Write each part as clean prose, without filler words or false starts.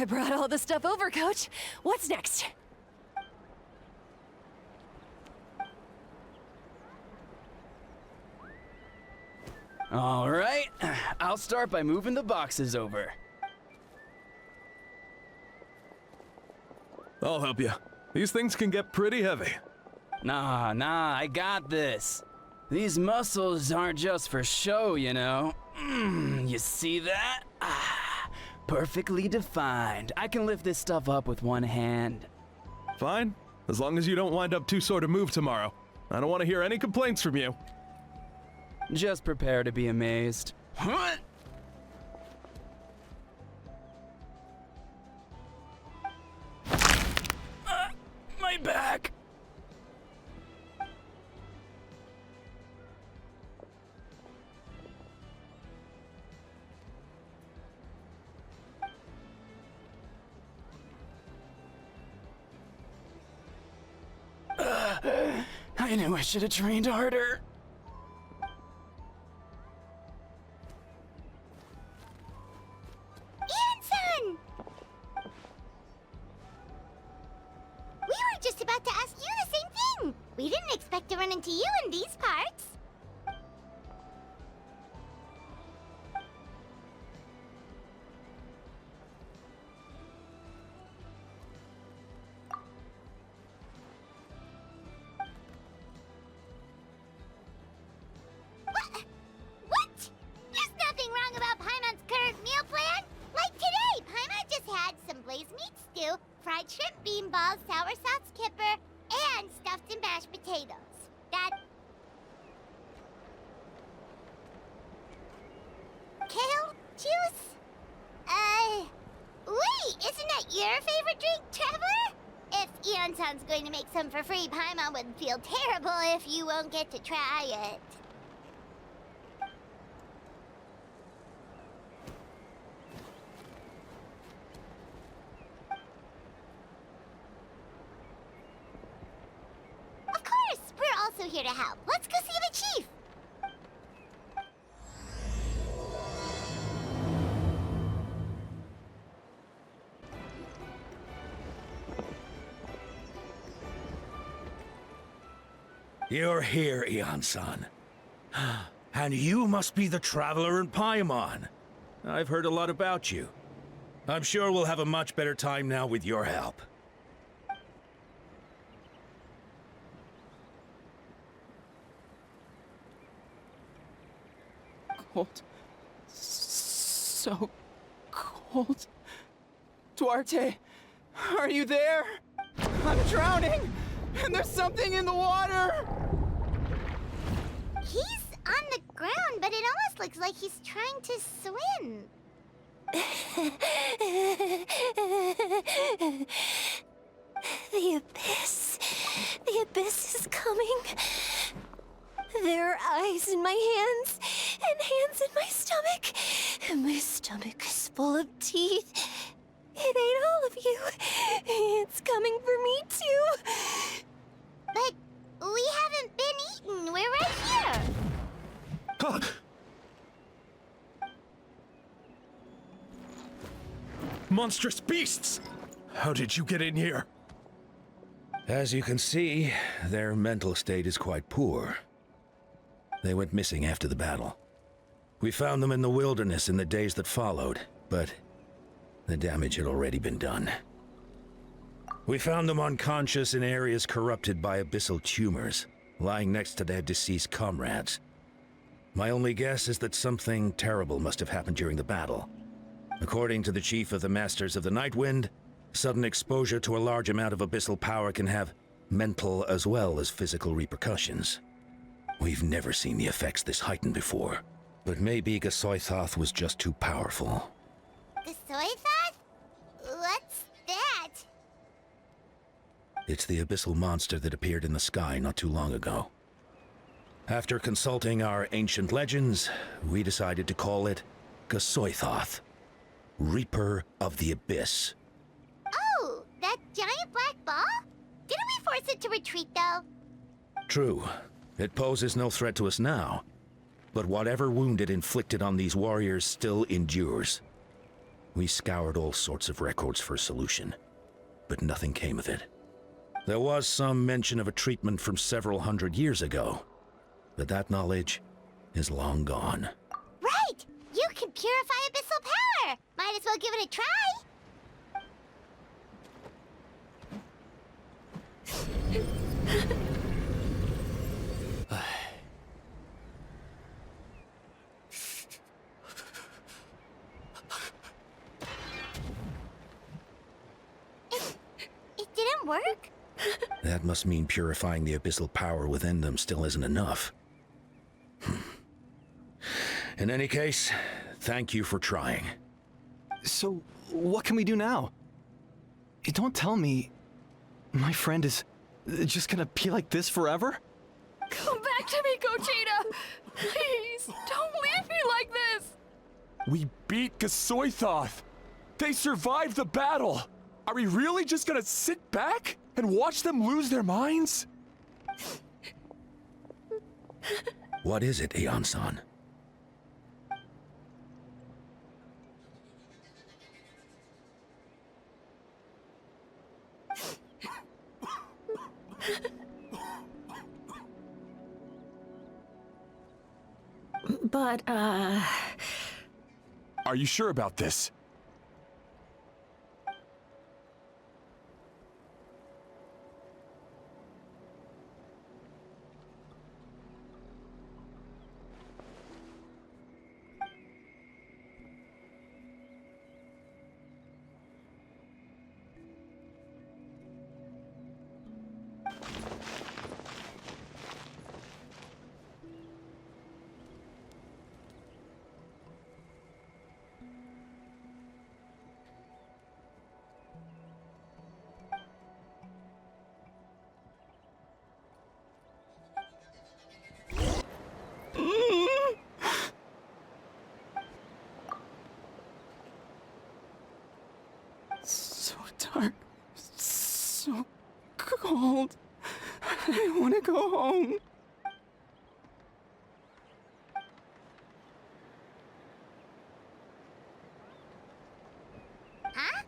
I brought all the stuff over, Coach. What's next? All right, I'll start by moving the boxes over. I'll help you. These things can get pretty heavy. Nah, I got this. These muscles aren't just for show, you know. You see that? Perfectly defined. I can lift this stuff up with one hand. Fine, as long as you don't wind up too sore to move tomorrow. I don't want to hear any complaints from you. Just prepare to be amazed. My back! I knew I should have trained harder. Anson! We were just about to ask you the same thing. We didn't expect to run into you in these parts. What? There's nothing wrong about Paimon's current meal plan. Like today, Paimon just had some blaze meat stew, fried shrimp bean balls, sour sauce kipper, and stuffed and mashed potatoes. That... Kale juice? Wait, isn't that your favorite drink, Trevor? If Eonson's going to make some for free, Paimon would feel terrible if you won't get to try it. Of course! We're also here to help. Let's go see the chief! You're here, Eon-san. And you must be the traveler in Paimon. I've heard a lot about you. I'm sure we'll have a much better time now with your help. Cold. So cold. Duarte, are you there? I'm drowning! And there's something in the water! He's on the ground, but it almost looks like he's trying to swim. The abyss. The abyss is coming. There are eyes in my hands, and hands in my stomach. And my stomach is full of teeth. It ate all of you. It's coming for me, too. But we haven't been eaten. We're right here. Huh. Monstrous beasts! How did you get in here? As you can see, their mental state is quite poor. They went missing after the battle. We found them in the wilderness in the days that followed, but the damage had already been done. We found them unconscious in areas corrupted by abyssal tumors, lying next to their deceased comrades. My only guess is that something terrible must have happened during the battle. According to the chief of the Masters of the Nightwind, sudden exposure to a large amount of abyssal power can have mental as well as physical repercussions. We've never seen the effects this heightened before, but maybe Gasoithoth was just too powerful. The Soithoth? What's that? It's the abyssal monster that appeared in the sky not too long ago. After consulting our ancient legends, we decided to call it Gasoithoth, Reaper of the Abyss. Oh, that giant black ball? Didn't we force it to retreat, though? True. It poses no threat to us now, but whatever wound it inflicted on these warriors still endures. We scoured all sorts of records for a solution, but nothing came of it. There was some mention of a treatment from several hundred years ago, but that knowledge is long gone. Right! You can purify abyssal power! Might as well give it a try! It didn't work? That must mean purifying the abyssal power within them still isn't enough. In any case, thank you for trying. So, what can we do now? Don't tell me my friend is just gonna be like this forever? Come back to me, Gogeta! Please, don't leave me like this! We beat Gasoithoth! They survived the battle! Are we really just gonna sit back and watch them lose their minds? What is it, Aeon-san? But, Are you sure about this? So dark, so cold. I want to go home. Huh?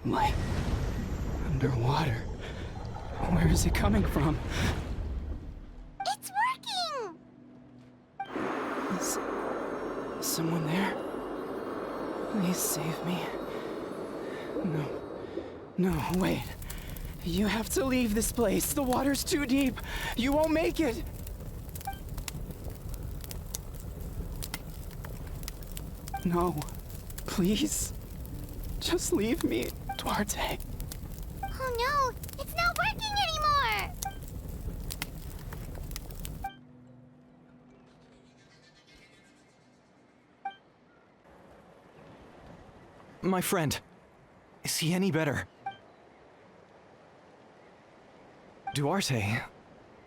Light underwater. Where is it coming from? It's working! Is someone there? Please save me. No, wait. You have to leave this place. The water's too deep. You won't make it. No, please. Just leave me, Duarte. Oh no, it's not working anymore! My friend, is he any better? Duarte?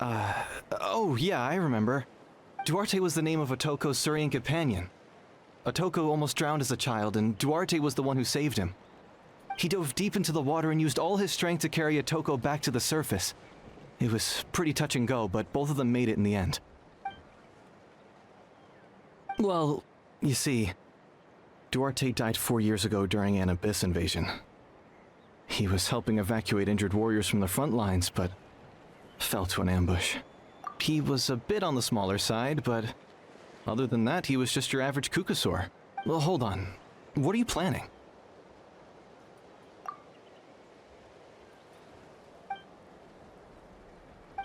Oh yeah, I remember. Duarte was the name of Otoko's Surian companion. Otoko almost drowned as a child, and Duarte was the one who saved him. He dove deep into the water and used all his strength to carry Otoko back to the surface. It was pretty touch and go, but both of them made it in the end. Well, you see, Duarte died 4 years ago during an Abyss invasion. He was helping evacuate injured warriors from the front lines, but fell to an ambush. He was a bit on the smaller side, but other than that, he was just your average Kukasaur. Well, hold on. What are you planning?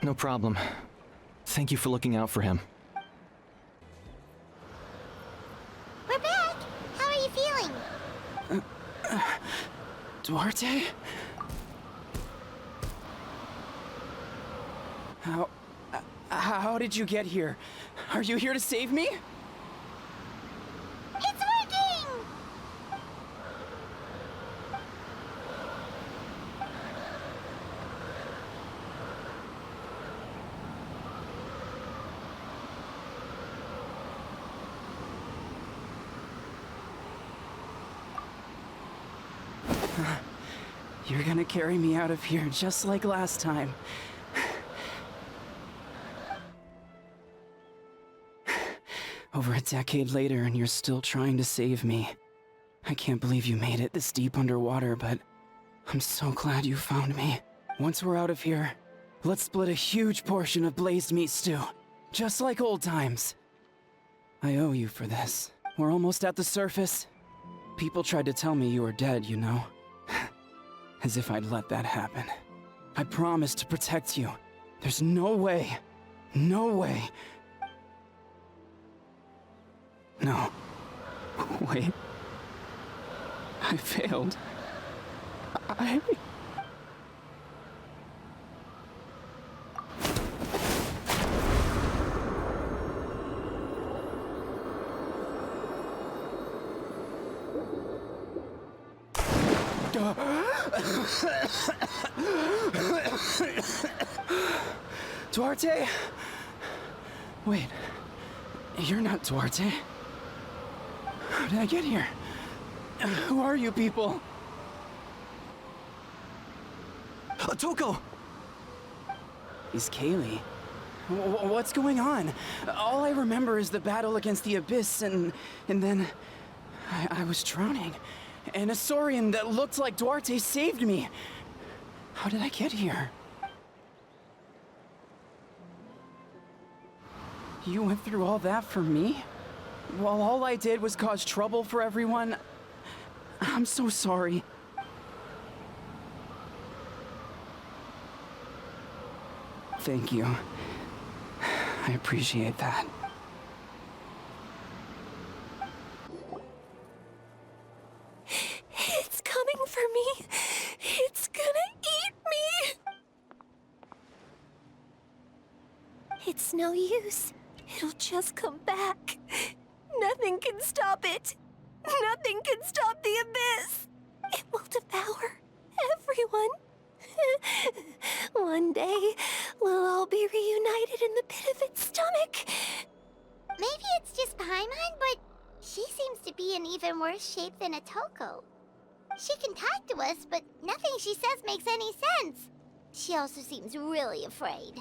No problem. Thank you for looking out for him. We're back! How are you feeling? Duarte? How did you get here? Are you here to save me? It's working! You're gonna carry me out of here just like last time. Over a decade later, and you're still trying to save me. I can't believe you made it this deep underwater, but I'm so glad you found me. Once we're out of here, let's split a huge portion of blazed meat stew, just like old times. I owe you for this. We're almost at the surface. People tried to tell me you were dead, you know? As if I'd let that happen. I promised to protect you. There's no way. No way. No. Wait. I failed. I... Duarte? Wait. You're not Duarte. How did I get here? Who are you people? Toko! Is Kaylee? What's going on? All I remember is the battle against the Abyss, and then I was drowning. And a Saurian that looked like Duarte saved me. How did I get here? You went through all that for me? While all I did was cause trouble for everyone? I'm so sorry. Thank you. I appreciate that. It's coming for me. It's gonna eat me. It's no use. It'll just come back. Nothing can stop it. Nothing can stop the abyss. It will devour everyone. One day, we'll all be reunited in the pit of its stomach. Maybe it's just Paimon, but she seems to be in even worse shape than a Toko. She can talk to us, but nothing she says makes any sense. She also seems really afraid.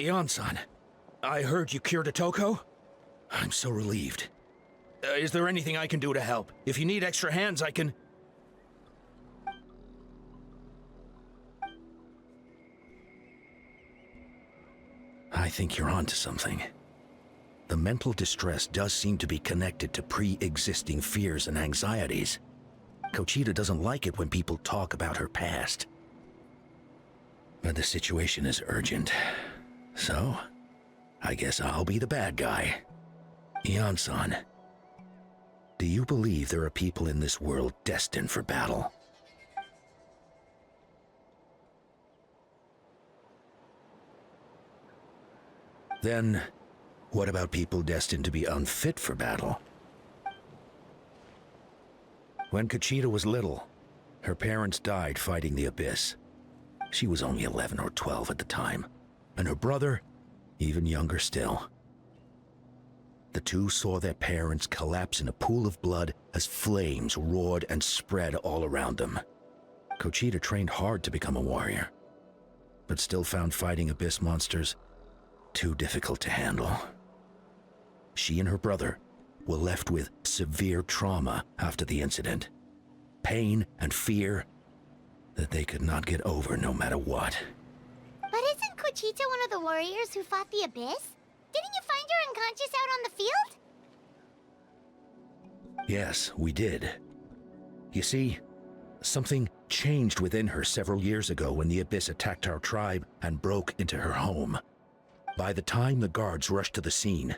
Ion-san, I heard you cured a Toko? I'm so relieved. Is there anything I can do to help? If you need extra hands, I can... I think you're onto something. The mental distress does seem to be connected to pre-existing fears and anxieties. Kochita doesn't like it when people talk about her past. But the situation is urgent. So, I guess I'll be the bad guy. Ion-san, do you believe there are people in this world destined for battle? Then, what about people destined to be unfit for battle? When Kochita was little, her parents died fighting the Abyss. She was only 11 or 12 at the time, and her brother, even younger still. The two saw their parents collapse in a pool of blood as flames roared and spread all around them. Kochita trained hard to become a warrior, but still found fighting Abyss monsters too difficult to handle. She and her brother were left with severe trauma after the incident. Pain and fear that they could not get over no matter what. But isn't Kochita one of the warriors who fought the Abyss? Didn't you find her unconscious out on the field? Yes, we did. You see, something changed within her several years ago when the Abyss attacked our tribe and broke into her home. By the time the guards rushed to the scene,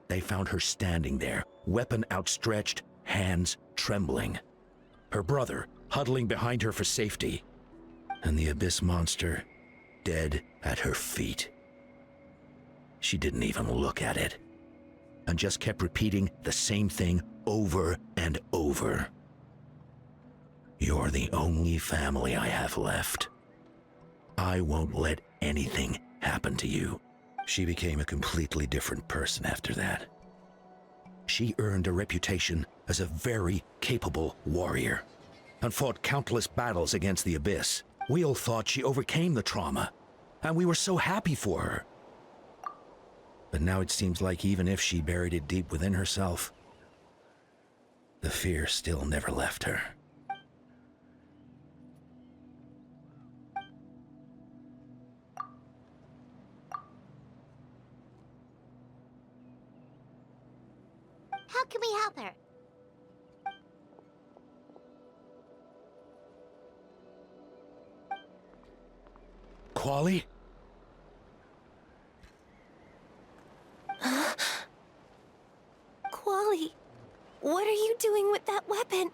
they found her standing there, weapon outstretched, hands trembling. Her brother huddling behind her for safety, and the Abyss monster dead at her feet. She didn't even look at it, and just kept repeating the same thing over and over. You're the only family I have left. I won't let anything happen to you. She became a completely different person after that. She earned a reputation as a very capable warrior and fought countless battles against the Abyss. We all thought she overcame the trauma, and we were so happy for her. But now it seems like even if she buried it deep within herself, the fear still never left her. How can we help her? Quali? Quali, what are you doing with that weapon?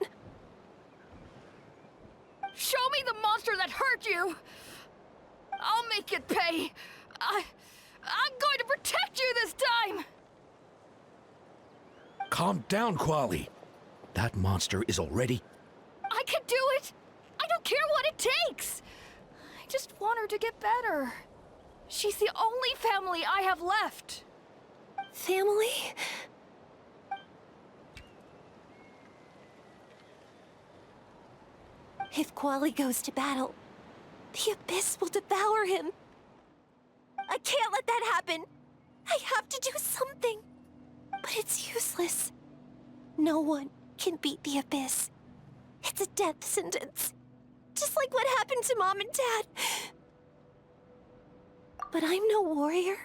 Show me the monster that hurt you! I'll make it pay! I'm going to protect you this time! Calm down, Quali. That monster is already... I can do it! I don't care what it takes! I just want her to get better. She's the only family I have left. Family? If Quali goes to battle, the Abyss will devour him. I can't let that happen. I have to do something. But it's useless. No one can beat the Abyss. It's a death sentence. Just like what happened to Mom and Dad. But I'm no warrior.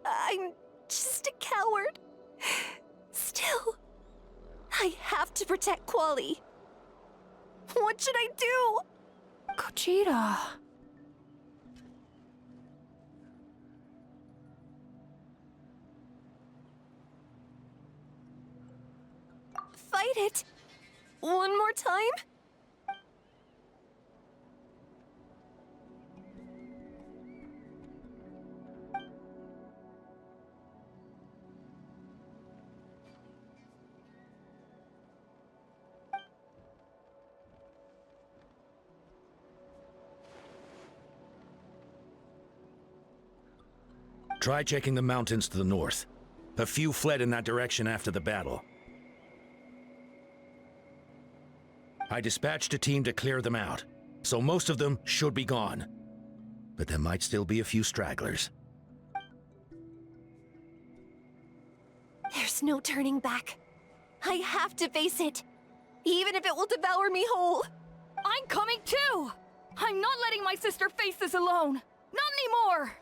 I'm just a coward. Still, I have to protect Quali. What should I do? Gogeta. Fight it. One more time? Try checking the mountains to the north. A few fled in that direction after the battle. I dispatched a team to clear them out, so most of them should be gone. But there might still be a few stragglers. There's no turning back. I have to face it, even if it will devour me whole. I'm coming too! I'm not letting my sister face this alone! Not anymore!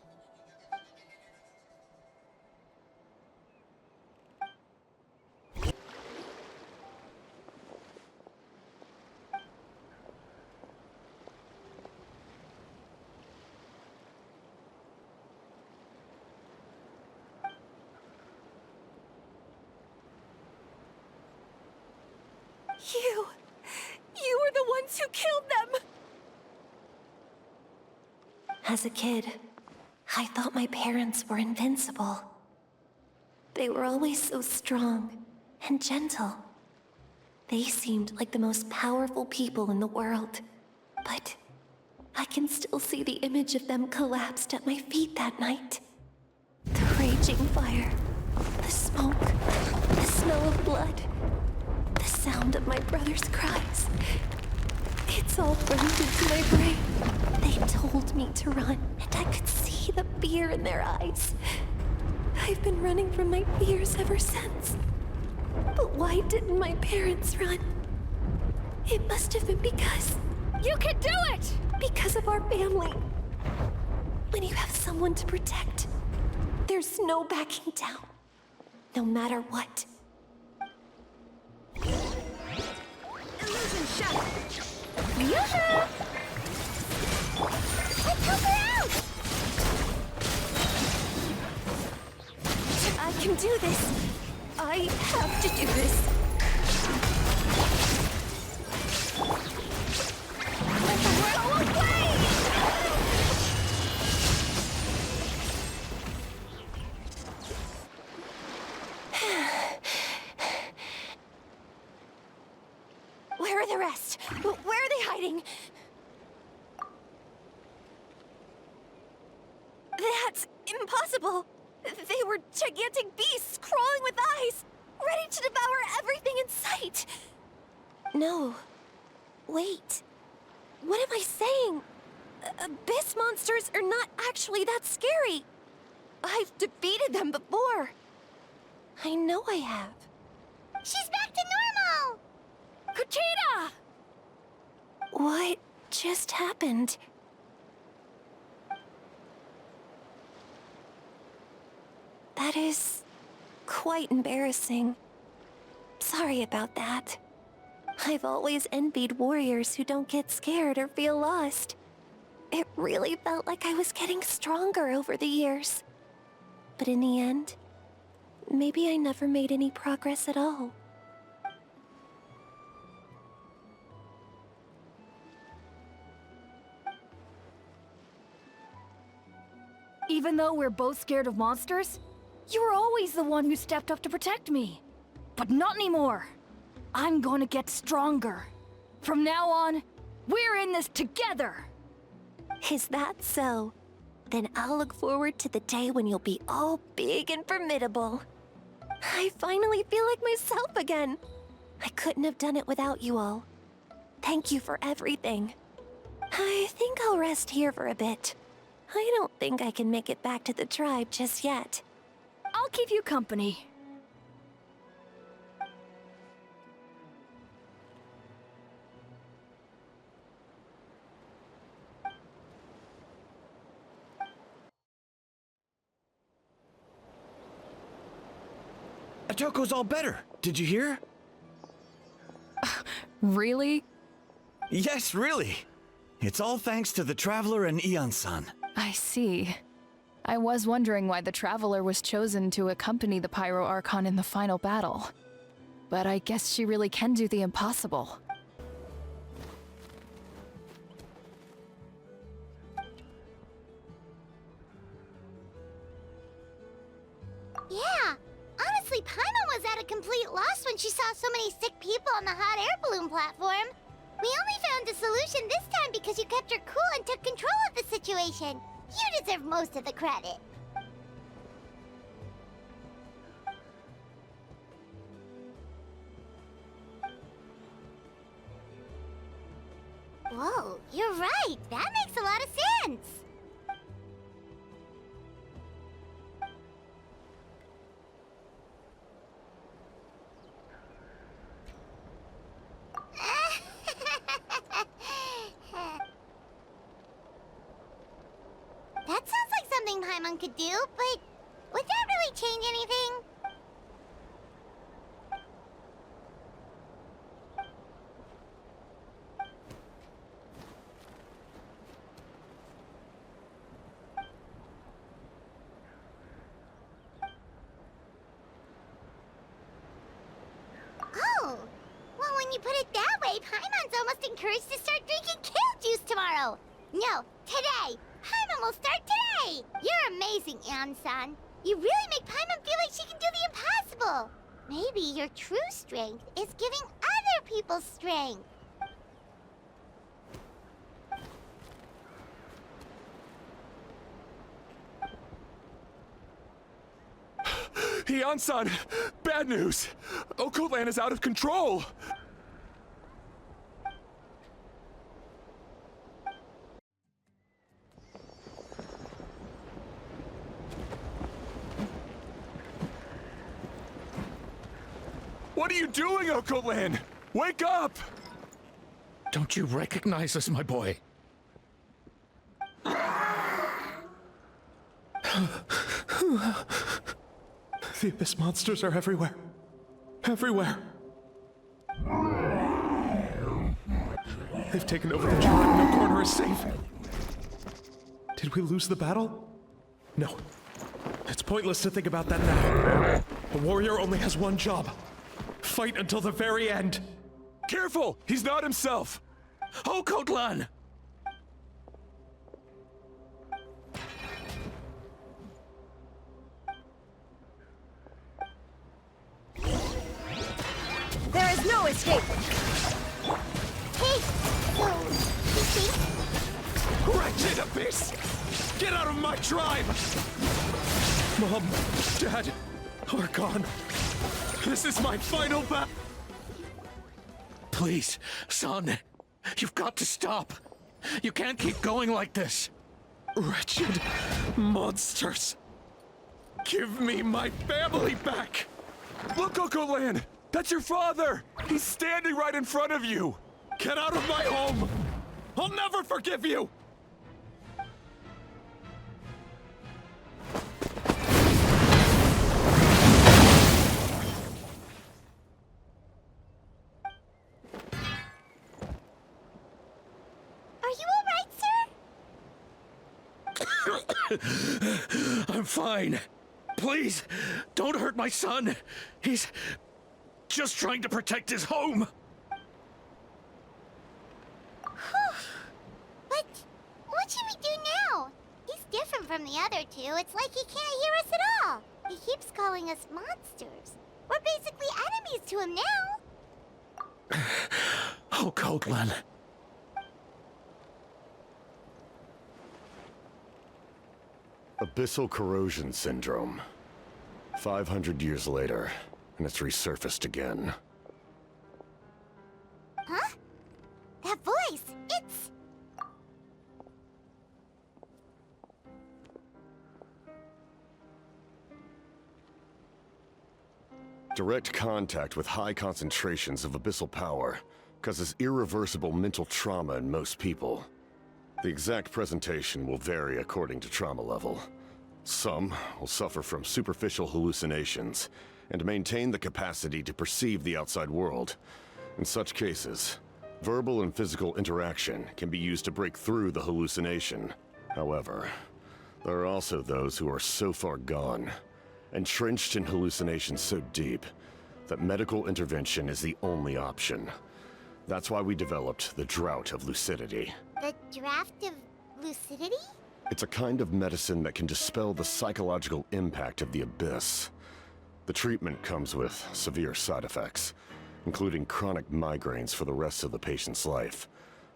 You were the ones who killed them! As a kid, I thought my parents were invincible. They were always so strong and gentle. They seemed like the most powerful people in the world. But I can still see the image of them collapsed at my feet that night. The raging fire, the smoke, the smell of blood. The sound of my brother's cries. It's all burned into my brain. They told me to run, and I could see the fear in their eyes. I've been running from my fears ever since. But why didn't my parents run? It must have been because... You can do it! Because of our family. When you have someone to protect, there's no backing down. No matter what. Illusion shot! Yoo-hoo! Let's help her out! I can do this. I have to do this. Go away! Where are the rest? Where are they hiding? That's impossible! They were gigantic beasts crawling with eyes, ready to devour everything in sight! No. Wait. What am I saying? Abyss monsters are not actually that scary. I've defeated them before. I know I have. She's back to normal! Kuchita! What just happened? That is quite embarrassing. Sorry about that. I've always envied warriors who don't get scared or feel lost. It really felt like I was getting stronger over the years. But in the end, maybe I never made any progress at all. Even though we're both scared of monsters, you were always the one who stepped up to protect me. But not anymore. I'm gonna get stronger. From now on, we're in this together! Is that so? Then I'll look forward to the day when you'll be all big and formidable. I finally feel like myself again. I couldn't have done it without you all. Thank you for everything. I think I'll rest here for a bit. I don't think I can make it back to the tribe just yet. I'll keep you company. Atoko's all better. Did you hear? Really? Yes, really. It's all thanks to the Traveler and Ian-san. I see. I was wondering why the Traveler was chosen to accompany the Pyro Archon in the final battle. But I guess she really can do the impossible. Yeah, honestly, Paimon was at a complete loss when she saw so many sick people on the hot air balloon platform. We only found a solution this time because you kept her cool and took control of the situation. You deserve most of the credit. Whoa, you're right. That makes a lot of sense. That sounds like something Paimon could do, but would that really change anything? Oh, well, when you put it that way, Paimon's almost encouraged to start drinking kale juice tomorrow. No, today. Paimon will start today! You're amazing, Ann-san. You really make Paimon feel like she can do the impossible. Maybe your true strength is giving other people strength. Ian-san, bad news! Okoland is out of control! What are you doing, Okoland? Wake up! Don't you recognize us, my boy? The Abyss monsters are everywhere. Everywhere. They've taken over the jungle. No corner is safe. Did we lose the battle? No. It's pointless to think about that now. A warrior only has one job. Fight until the very end. Careful! He's not himself! Okotlan! There is no escape! you think? Wretched Abyss! Get out of my tribe! Mom, Dad, are gone. This is my final battle. Please, son, you've got to stop. You can't keep going like this. Wretched monsters! Give me my family back! Look, Uncle Lan! That's your father! He's standing right in front of you! Get out of my home! I'll never forgive you! Are you alright, sir? I'm fine. Please, don't hurt my son. He's just trying to protect his home. But what should we do now? He's different from the other two. It's like he can't hear us at all. He keeps calling us monsters. We're basically enemies to him now. Oh, Natlan. Abyssal corrosion syndrome. 500 years later, and it's resurfaced again. Huh? That voice, it's... Direct contact with high concentrations of abyssal power causes irreversible mental trauma in most people. The exact presentation will vary according to trauma level. Some will suffer from superficial hallucinations and maintain the capacity to perceive the outside world. In such cases, verbal and physical interaction can be used to break through the hallucination. However, there are also those who are so far gone, entrenched in hallucinations so deep, that medical intervention is the only option. That's why we developed the Drought of Lucidity. The draft of lucidity? It's a kind of medicine that can dispel the psychological impact of the Abyss. The treatment comes with severe side effects, including chronic migraines for the rest of the patient's life.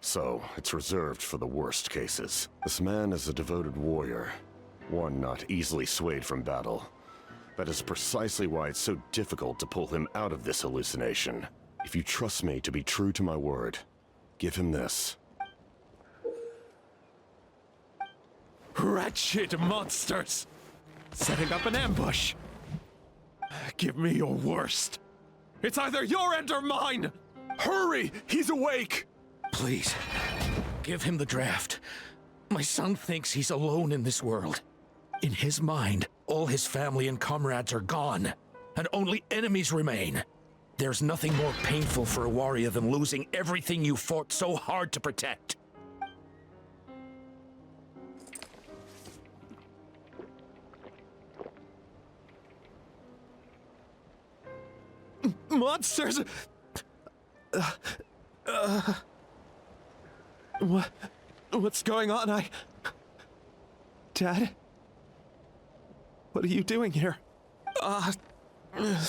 So, it's reserved for the worst cases. This man is a devoted warrior, one not easily swayed from battle. That is precisely why it's so difficult to pull him out of this hallucination. If you trust me to be true to my word, give him this. Wretched monsters! Setting up an ambush! Give me your worst! It's either your end or mine! Hurry! He's awake! Please, give him the draft. My son thinks he's alone in this world. In his mind, all his family and comrades are gone, and only enemies remain. There's nothing more painful for a warrior than losing everything you fought so hard to protect. Monsters! What's going on? Dad? What are you doing here?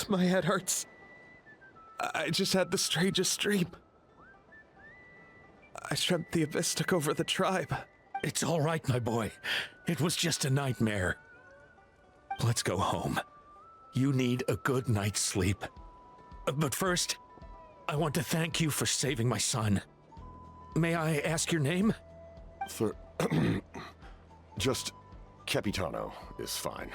My head hurts. I just had the strangest dream. I dreamt the Abyss took over the tribe. It's all right, my boy. It was just a nightmare. Let's go home. You need a good night's sleep. But first, I want to thank you for saving my son. May I ask your name? Just Capitano is fine.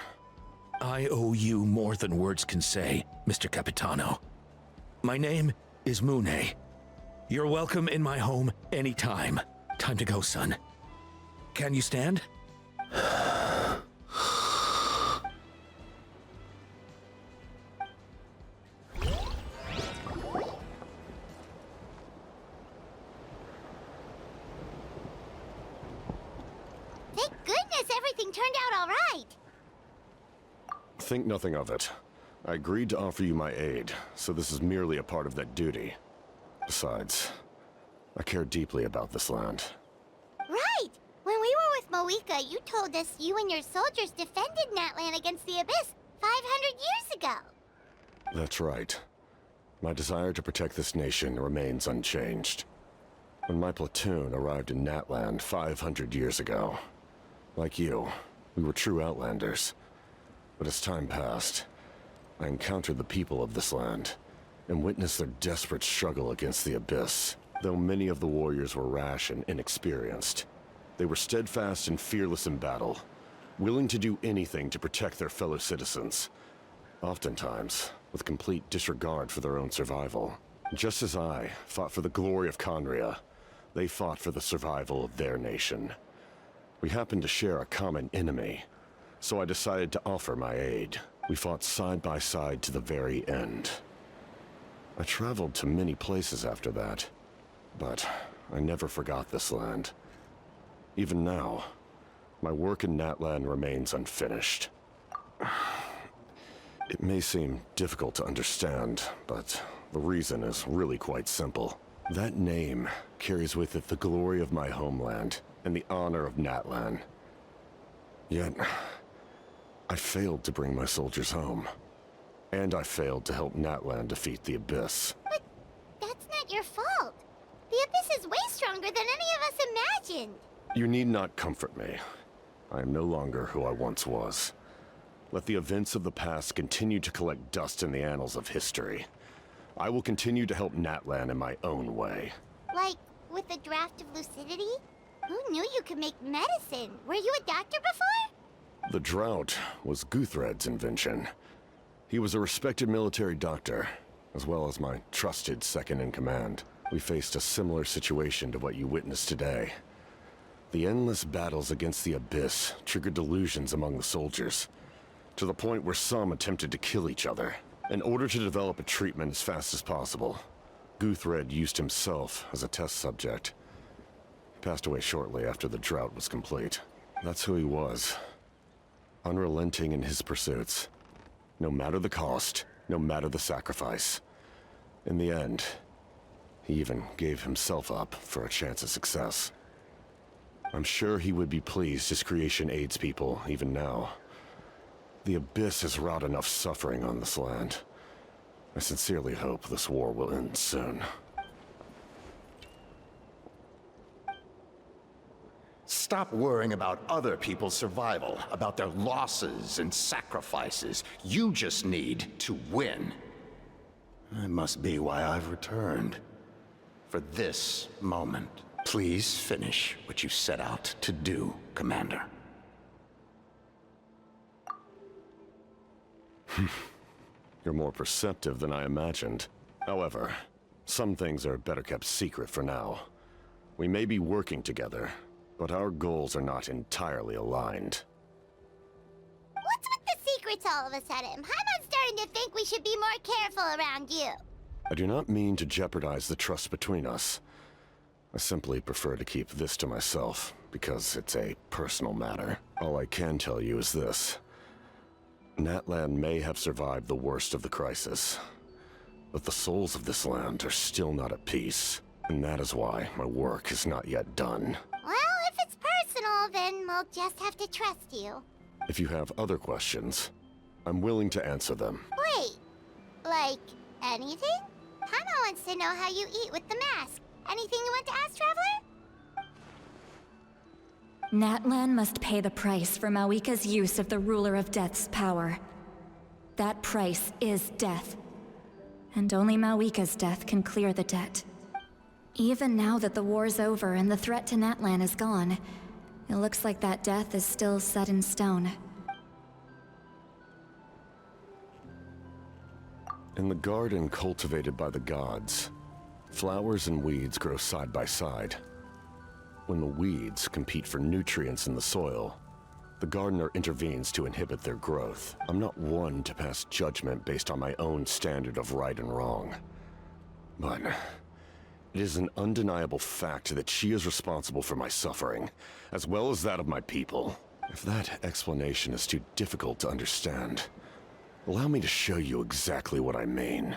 I owe you more than words can say, Mr. Capitano. My name is Mune. You're welcome in my home anytime. Time to go, son. Can you stand? Thank goodness everything turned out all right. Think nothing of it. I agreed to offer you my aid, so this is merely a part of that duty. Besides, I care deeply about this land. Right! When we were with Moika, you told us you and your soldiers defended Natlan against the Abyss 500 years ago. That's right. My desire to protect this nation remains unchanged. When my platoon arrived in Natlan 500 years ago. Like you, we were true outlanders. But as time passed, I encountered the people of this land and witnessed their desperate struggle against the Abyss. Though many of the warriors were rash and inexperienced, they were steadfast and fearless in battle, willing to do anything to protect their fellow citizens, oftentimes with complete disregard for their own survival. Just as I fought for the glory of Conria, they fought for the survival of their nation. We happened to share a common enemy, so I decided to offer my aid. We fought side by side to the very end. I traveled to many places after that, but I never forgot this land. Even now, my work in Natlan remains unfinished. It may seem difficult to understand, but the reason is really quite simple. That name carries with it the glory of my homeland and the honor of Natlan. Yet, I failed to bring my soldiers home. And I failed to help Natlan defeat the Abyss. But that's not your fault. The Abyss is way stronger than any of us imagined. You need not comfort me. I am no longer who I once was. Let the events of the past continue to collect dust in the annals of history. I will continue to help Natlan in my own way. Like, with the draft of lucidity? Who knew you could make medicine? Were you a doctor before? The drought was Guthred's invention. He was a respected military doctor, as well as my trusted second-in-command. We faced a similar situation to what you witnessed today. The endless battles against the Abyss triggered delusions among the soldiers, to the point where some attempted to kill each other. In order to develop a treatment as fast as possible, Guthred used himself as a test subject. He passed away shortly after the drought was complete. That's who he was. Unrelenting in his pursuits. No matter the cost, no matter the sacrifice. In the end, he even gave himself up for a chance of success. I'm sure he would be pleased his creation aids people even now. The Abyss has wrought enough suffering on this land. I sincerely hope this war will end soon. Stop worrying about other people's survival, about their losses and sacrifices. You just need to win. That must be why I've returned. For this moment. Please finish what you set out to do, Commander. You're more perceptive than I imagined. However, some things are better kept secret for now. We may be working together, but our goals are not entirely aligned. What's with the secrets all of a sudden? Paimon's starting to think we should be more careful around you. I do not mean to jeopardize the trust between us. I simply prefer to keep this to myself, because it's a personal matter. All I can tell you is this. Natlan may have survived the worst of the crisis, but the souls of this land are still not at peace, and that is why my work is not yet done. Well, if it's personal, then we'll just have to trust you. If you have other questions, I'm willing to answer them. Wait, like anything? Paimon wants to know how you eat with the mask. Anything you want to ask, Traveler? Natlan must pay the price for Mawika's use of the Ruler of Death's power. That price is death. And only Mawika's death can clear the debt. Even now that the war's over and the threat to Natlan is gone, it looks like that death is still set in stone. In the garden cultivated by the gods, flowers and weeds grow side by side. When the weeds compete for nutrients in the soil, the gardener intervenes to inhibit their growth. I'm not one to pass judgment based on my own standard of right and wrong. But it is an undeniable fact that she is responsible for my suffering, as well as that of my people. If that explanation is too difficult to understand, allow me to show you exactly what I mean.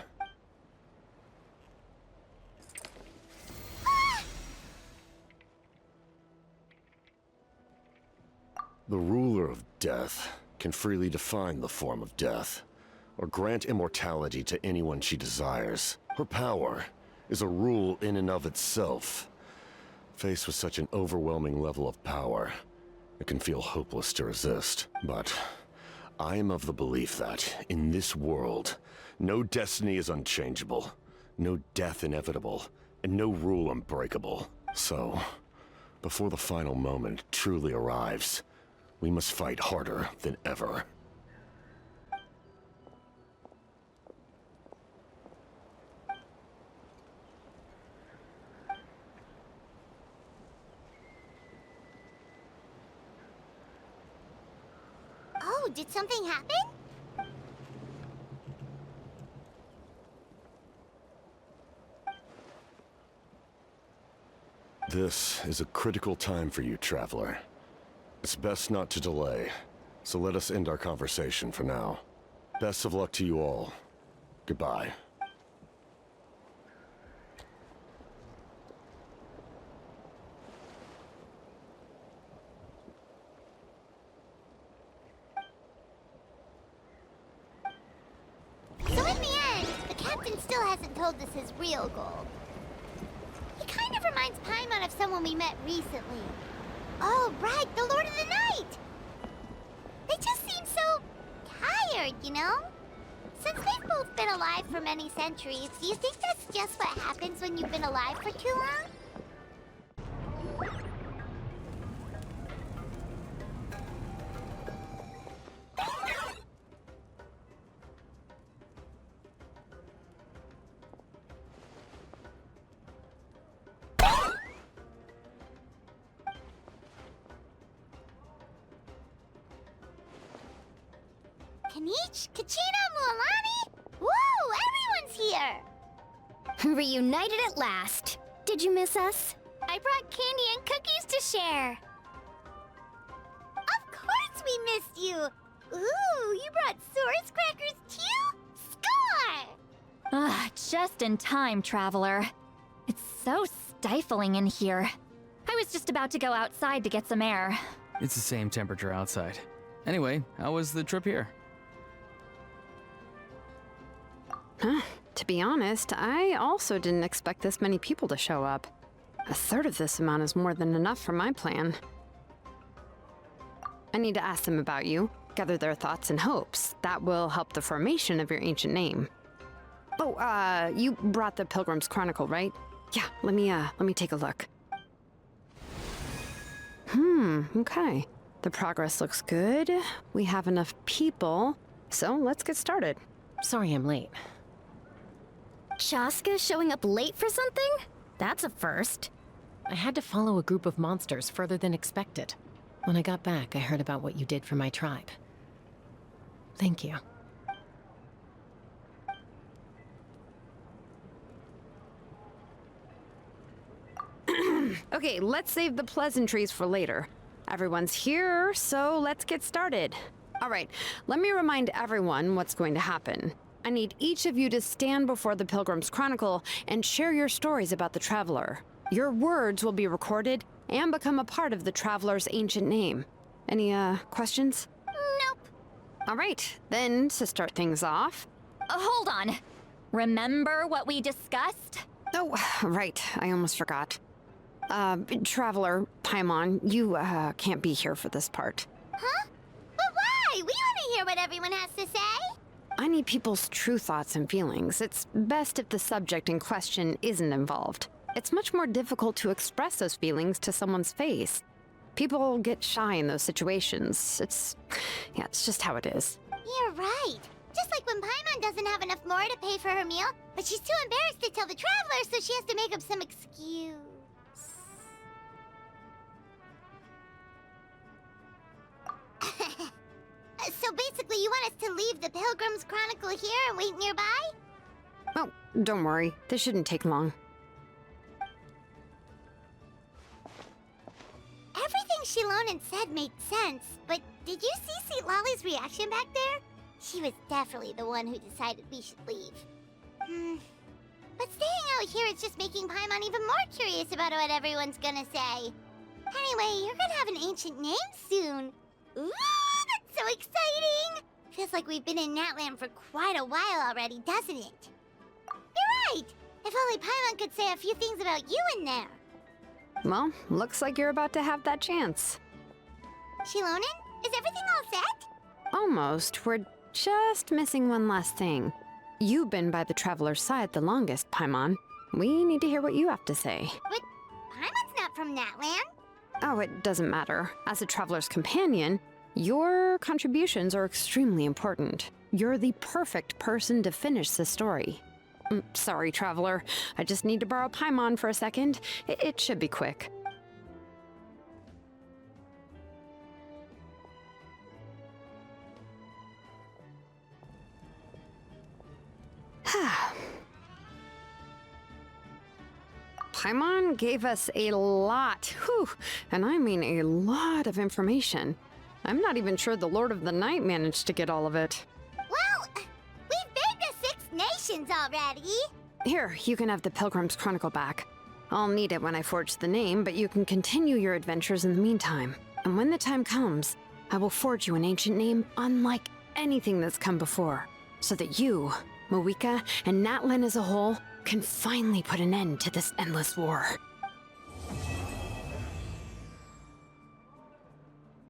The ruler of death can freely define the form of death, or grant immortality to anyone she desires. Her power is a rule in and of itself, Faced with such an overwhelming level of power, it can feel hopeless to resist. But I am of the belief that, in this world, no destiny is unchangeable, no death inevitable, and no rule unbreakable. So, before the final moment truly arrives, we must fight harder than ever. Oh, did something happen? This is a critical time for you, Traveler. It's best not to delay, so let us end our conversation for now. Best of luck to you all. Goodbye. So in the end, the captain still hasn't told us his real goal. He kind of reminds Paimon of someone we met recently. Oh, right, the Lord of the Night! They just seem so tired, you know? Since they've both been alive for many centuries, do you think that's just what happens when you've been alive for too long? Kanich, Kachina, Mualani? Whoa, everyone's here! Reunited at last. Did you miss us? I brought candy and cookies to share. Of course we missed you. Ooh, you brought Source crackers too? Score! Ah, just in time, Traveler. It's so stifling in here. I was just about to go outside to get some air. It's the same temperature outside. Anyway, how was the trip here? To be honest, I also didn't expect this many people to show up. A third of this amount is more than enough for my plan. I need to ask them about you, gather their thoughts and hopes. That will help the formation of your ancient name. Oh, you brought the Pilgrim's Chronicle, right? Yeah, let me take a look. Okay. The progress looks good. We have enough people, so let's get started. Sorry I'm late. Chaska showing up late for something? That's a first. I had to follow a group of monsters further than expected. When I got back, I heard about what you did for my tribe. Thank you. Okay, let's save the pleasantries for later. Everyone's here, so let's get started. All right, let me remind everyone what's going to happen. I need each of you to stand before the Pilgrim's Chronicle and share your stories about the Traveler. Your words will be recorded and become a part of the Traveler's ancient name. Any, questions? Nope. All right, then, to start things off... Hold on. Remember what we discussed? Oh, right, I almost forgot. Traveler, Paimon, you, can't be here for this part. Huh? But why? We want to hear what everyone has to say. I need people's true thoughts and feelings. It's best if the subject in question isn't involved. It's much more difficult to express those feelings to someone's face. People get shy in those situations. It's just how it is. You're right. Just like when Paimon doesn't have enough more to pay for her meal, but she's too embarrassed to tell the Traveler, so she has to make up some excuse. So basically, you want us to leave the Pilgrim's Chronicle here and wait nearby? Oh, don't worry. This shouldn't take long. Everything Shilonen said made sense, but did you see St. Lolly's reaction back there? She was definitely the one who decided we should leave. But staying out here is just making Paimon even more curious about what everyone's gonna say. Anyway, you're gonna have an ancient name soon. Ooh, that's so exciting! Feels like we've been in Natlan for quite a while already, doesn't it? You're right! If only Paimon could say a few things about you in there. Well, looks like you're about to have that chance. Shilonen, is everything all set? Almost. We're just missing one last thing. You've been by the Traveler's side the longest, Paimon. We need to hear what you have to say. But Paimon's not from Natlan. Oh, it doesn't matter. As a Traveler's companion, your contributions are extremely important. You're the perfect person to finish the story. Sorry, Traveler. I just need to borrow Paimon for a second. It should be quick. Paimon gave us a lot, and I mean a lot of information. I'm not even sure the Lord of the Night managed to get all of it. Well, we've been to 6 nations already. Here, you can have the Pilgrim's Chronicle back. I'll need it when I forge the name, but you can continue your adventures in the meantime. And when the time comes, I will forge you an ancient name unlike anything that's come before, so that you, Mawika, and Natlan as a whole can finally put an end to this endless war.